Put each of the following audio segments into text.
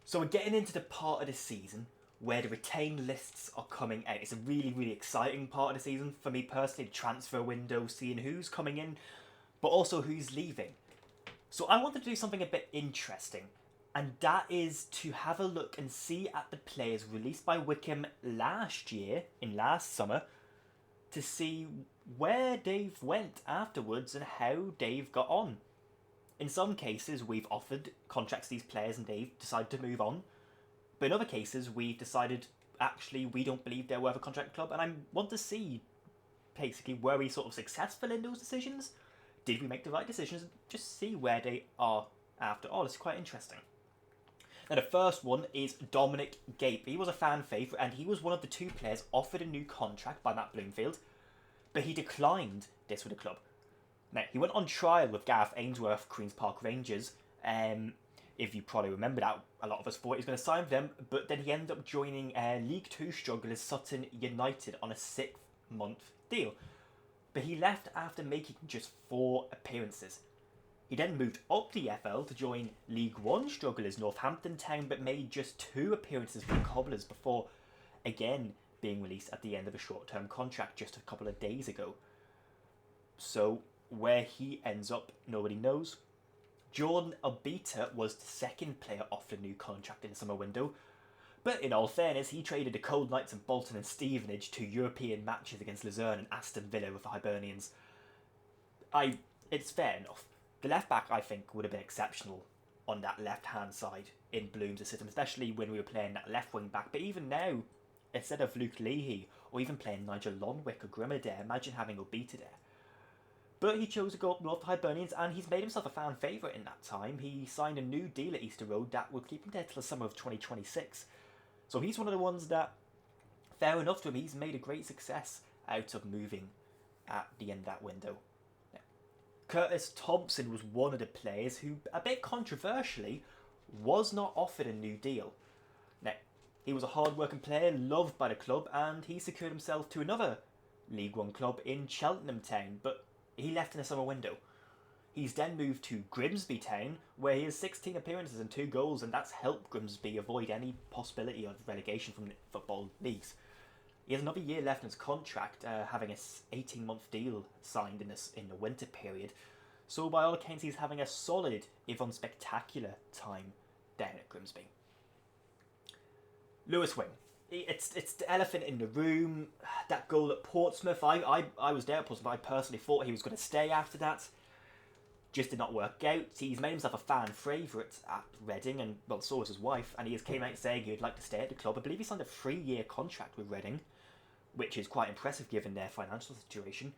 So we're getting into the part of the season where the retained lists are coming out. It's a really, really exciting part of the season for me personally, the transfer window, seeing who's coming in, but also who's leaving. So I wanted to do something a bit interesting, and that is to have a look and see at the players released by Wycombe last year, in last summer, to see where Dave went afterwards and how Dave got on. In some cases, we've offered contracts to these players and they've decided to move on. But in other cases, we've decided actually we don't believe they're worth a contract club, and I want to see basically were we sort of successful in those decisions? Did we make the right decisions? Just see where they are after all. It's quite interesting. Now, the first one is Dominic Gape. He was a fan favourite and he was one of the two players offered a new contract by Matt Bloomfield, but he declined this with the club. Now, he went on trial with Gareth Ainsworth, Queen's Park Rangers. If you probably remember that, a lot of us thought he was going to sign for them, but then he ended up joining League Two strugglers Sutton United on a 6-month deal. But he left after making just 4 appearances. He then moved up the FL to join League One strugglers Northampton Town, but made just 2 appearances for the Cobblers before again being released at the end of a short-term contract just a couple of days ago. So where he ends up, nobody knows. Jordan Obita was the second player offered a new contract in the summer window, but in all fairness, he traded the Cold Knights and Bolton and Stevenage to European matches against Luzerne and Aston Villa with the Hibernians. It's fair enough. The left back, I think, would have been exceptional on that left-hand side in Bloom's system, especially when we were playing that left wing back. But even now, instead of Luke Leahy, or even playing Nigel Lonwick or Grimmer there, imagine having Obita there. But he chose to go up north to Hibernians, and he's made himself a fan favourite in that time. He signed a new deal at Easter Road that will keep him there till the summer of 2026. So he's one of the ones that, fair enough to him, he's made a great success out of moving at the end of that window. Now, Curtis Thompson was one of the players who, a bit controversially, was not offered a new deal. Now, he was a hard-working player, loved by the club, and he secured himself to another League One club in Cheltenham Town, but he left in the summer window. He's then moved to Grimsby Town, where he has 16 appearances and 2 goals, and that's helped Grimsby avoid any possibility of relegation from the football leagues. He has another year left in his contract, having an 18-month deal signed in the winter period. So by all accounts, he's having a solid, if unspectacular, time down at Grimsby. Lewis Wing. It's the elephant in the room. That goal at Portsmouth, I was there at Portsmouth. I personally thought he was going to stay after that. Just did not work out. He's made himself a fan favourite at Reading, and well, so was his wife, and he has came out saying he would like to stay at the club. I believe he signed a 3-year contract with Reading, which is quite impressive given their financial situation.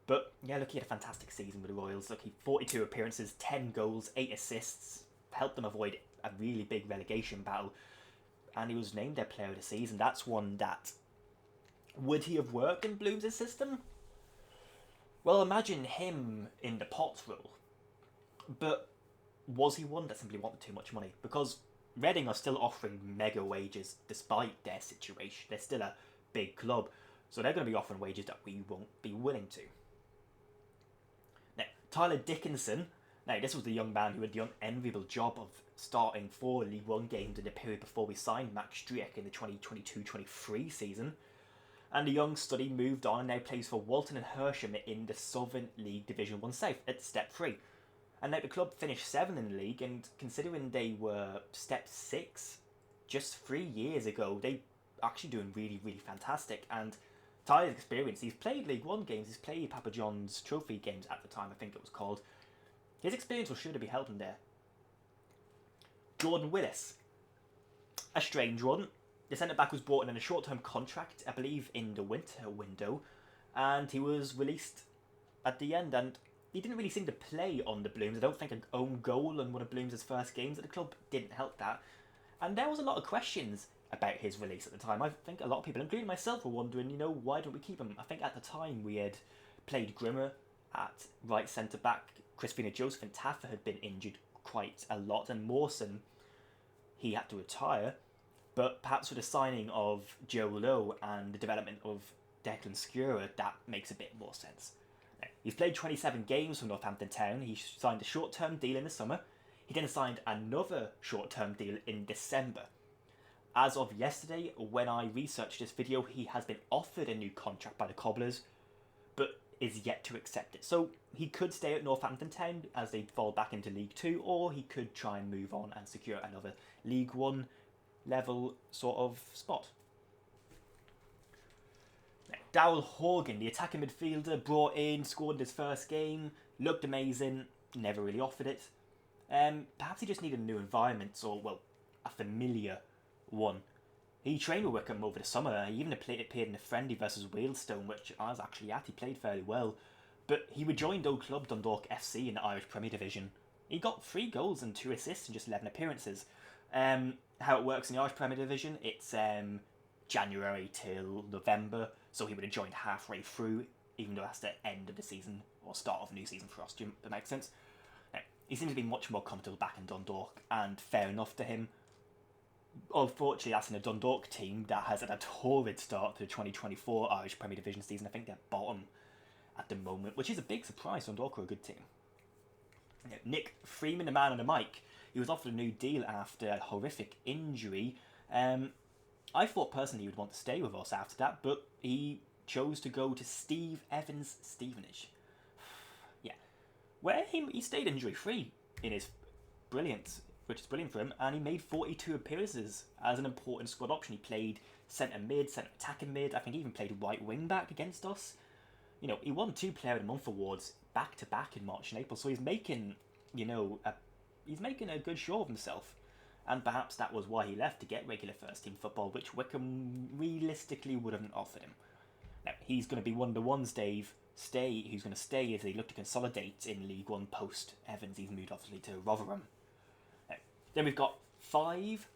But yeah, look, he had a fantastic season with the Royals. Look, he 42 appearances, 10 goals, 8 assists, helped them avoid a really big relegation battle, and he was named their player of the season. That's one that, would he have worked in Bloom's system? Well, imagine him in the Potts role. But was he one that simply wanted too much money? Because Reading are still offering mega wages despite their situation. They're still a big club, so they're going to be offering wages that we won't be willing to. Now, Tyler Dickinson. Now, this was the young man who had the unenviable job of starting 4 League One games in the period before we signed Max Striek in the 2022-23 season. And the young study moved on and now plays for Walton and Hersham in the Southern League Division 1 South at Step 3. And now the club finished 7th in the league, and considering they were Step 6 just 3 years ago, they actually doing really, really fantastic. And Tyler's experience, he's played League One games, he's played Papa John's Trophy games at the time, I think it was called. His experience will surely be helping there. Jordan Willis, a strange one. The centre-back was brought in a short-term contract, I believe, in the winter window, and he was released at the end, and he didn't really seem to play on the Blooms. I don't think an own goal in one of Blooms' first games at the club didn't help that. And there was a lot of questions about his release at the time. I think a lot of people, including myself, were wondering, why don't we keep him? I think at the time we had played Grimmer at right centre-back. Crispina Joseph and Taffer had been injured quite a lot, and Mawson, he had to retire. But perhaps with the signing of Joe Lowe and the development of Declan Skura, that makes a bit more sense. He's played 27 games for Northampton Town. He signed a short-term deal in the summer. He then signed another short-term deal in December. As of yesterday, when I researched this video, he has been offered a new contract by the Cobblers, but is yet to accept it. So he could stay at Northampton Town as they fall back into League 2, or he could try and move on and secure another League 1 level sort of spot. Daryl Horgan, the attacking midfielder, brought in, scored in his first game, looked amazing, never really offered it. Perhaps he just needed a new environment, or, well, a familiar one. He trained with Wycombe over the summer. He even appeared in a friendly versus Wealdstone, which I was actually at. He played fairly well. But he rejoined old club Dundalk FC in the Irish Premier Division. He got 3 goals and 2 assists in just 11 appearances. How it works in the Irish Premier Division, it's January till November, so he would have joined halfway through, even though that's the end of the season, or start of a new season for us. Do that make sense? Now, he seems to be much more comfortable back in Dundalk, and fair enough to him. Unfortunately, that's in a Dundalk team that has had a torrid start to the 2024 Irish Premier Division season. I think they're bottom at the moment, which is a big surprise. Dundalk are a good team. Now, Nick Freeman, the man on the mic, he was offered a new deal after a horrific injury. I thought personally he would want to stay with us after that, but he chose to go to Steve Evans Stevenage. Yeah, where he stayed injury-free in his brilliance, which is brilliant for him, and he made 42 appearances as an important squad option. He played centre mid, centre attacking mid. I think he even played right wing back against us. You know, he won 2 Player of the Month awards back to back in March and April, so he's making, he's making a good show of himself. And perhaps that was why he left, to get regular first team football, which Wycombe realistically wouldn't offer him. Now, he's going to be one of the ones, Dave, who's going to stay as they look to consolidate in League 1 post Evans. He's moved obviously to Rotherham. Now, then we've got 5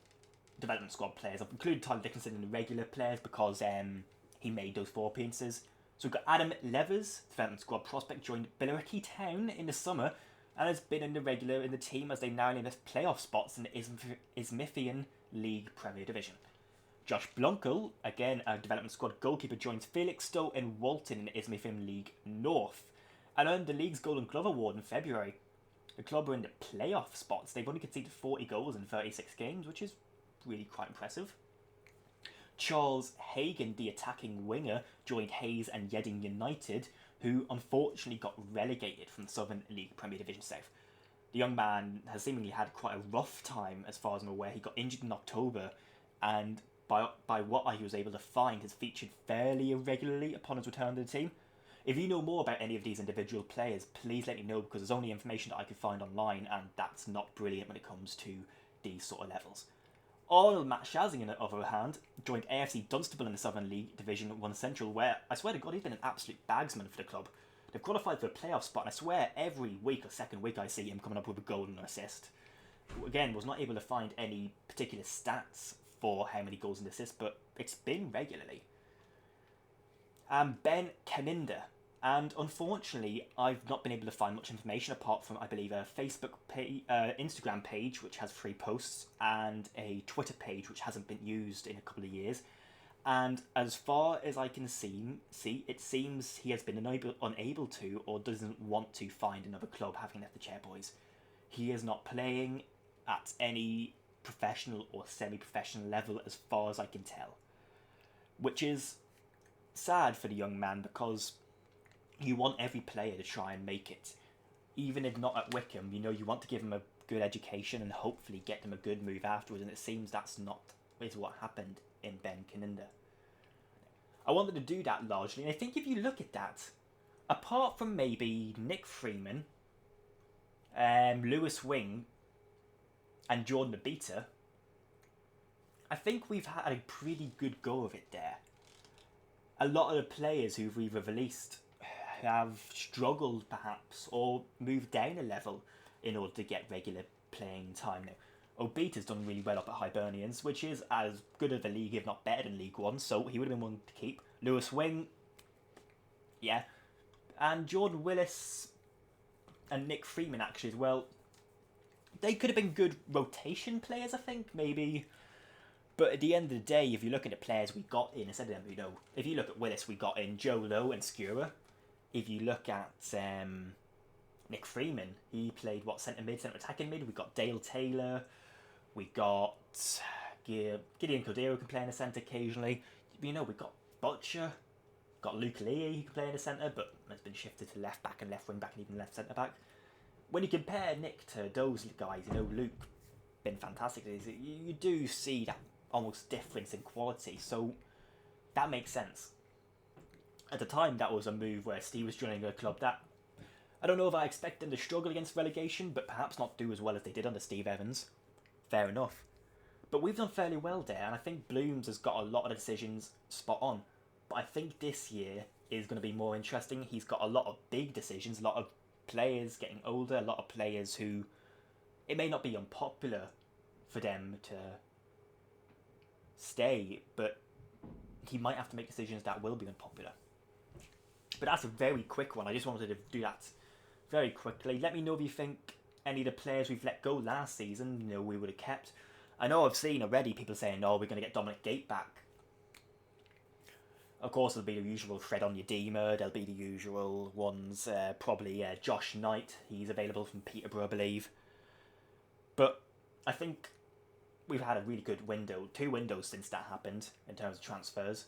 development squad players. I've included Tyler Dickinson in the regular players because he made those 4 appearances. So we've got Adam Levers, development squad prospect, joined Billericay Town in the summer, and has been in the regular in the team as they now in the playoff spots in the Isthmian League Premier Division. Josh Blunkel, again a development squad goalkeeper, joins Felixstowe and Walton in the Isthmian League North, and earned the league's Golden Glove Award in February. The club are in the playoff spots. They've only conceded 40 goals in 36 games, which is really quite impressive. Charles Hagan, the attacking winger, joined Hayes and Yeading United, who unfortunately got relegated from the Southern League Premier Division South. The young man has seemingly had quite a rough time, as far as I'm aware. He got injured in October, and by what I was able to find, has featured fairly irregularly upon his return to the team. If you know more about any of these individual players, please let me know, because there's only information that I could find online, and that's not brilliant when it comes to these sort of levels. Arnold Matt Shazing, on the other hand, joined AFC Dunstable in the Southern League Division 1 Central, where, I swear to God, he's been an absolute bagsman for the club. They've qualified for a playoff spot, and I swear every week or second week I see him coming up with a goal and an assist. Again, was not able to find any particular stats for how many goals and assists, but it's been regularly. Ben Caninder, and unfortunately I've not been able to find much information apart from, I believe, a Facebook page, Instagram page which has 3 posts, and a Twitter page which hasn't been used in a couple of years. And as far as I can see, it seems he has been unable to, or doesn't want to, find another club, having left the Chairboys. He is not playing at any professional or semi-professional level as far as I can tell, which is sad for the young man, because you want every player to try and make it, even if not at Wycombe. You want to give them a good education and hopefully get them a good move afterwards, and it seems that's not is what happened in Ben Caninder. I wanted to do that largely, and I think if you look at that, apart from maybe Nick Freeman, Lewis Wing, and Jordan Abita, I think we've had a pretty good go of it there. A lot of the players who we've released have struggled perhaps, or moved down a level in order to get regular playing time now. Obita's done really well up at Hibernians, which is as good of a league, if not better than League 1, so he would have been one to keep. Lewis Wing, yeah. And Jordan Willis and Nick Freeman actually as well. They could have been good rotation players, I think, maybe. But at the end of the day, if you look at the players we got in, instead of them, if you look at Willis, we got in Joe Lowe and Skura. If you look at Nick Freeman. He played what, centre mid, centre attacking mid. We got Dale Taylor. We got Gideon Cordero can play in the centre occasionally. We got Butcher. Got Luke Lee, who can play in the centre, but has been shifted to left back and left wing back and even left centre back. When you compare Nick to those guys, Luke been fantastic. You do see that almost difference in quality, so that makes sense. At the time, that was a move where Steve was joining a club that I don't know if I expect them to struggle against relegation, but perhaps not do as well as they did under Steve Evans. Fair enough. But we've done fairly well there, and I think Blooms has got a lot of the decisions spot on. But I think this year is going to be more interesting. He's got a lot of big decisions, a lot of players getting older, a lot of players who it may not be unpopular for them to stay, but he might have to make decisions that will be unpopular. But that's a very quick one. I just wanted to do that very quickly. Let me know if you think any of the players we've let go last season, we would have kept. I know I've seen already people saying, we're going to get Dominic Gate back. Of course, there'll be the usual Fred Onyedema, there'll be the usual ones, probably Josh Knight, he's available from Peterborough, I believe. But I think we've had a really good window, 2 windows since that happened in terms of transfers,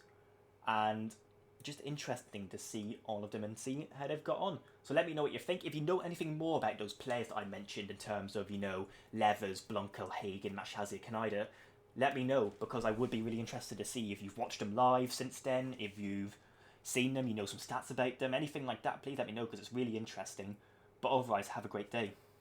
and just interesting to see all of them and see how they've got on. So let me know what you think. If you know anything more about those players that I mentioned in terms of, Levers, Blunkel, Hagen, Mashazia, Kaneda, let me know, because I would be really interested to see if you've watched them live since then, if you've seen them, some stats about them, anything like that, please let me know, because it's really interesting. But otherwise, have a great day.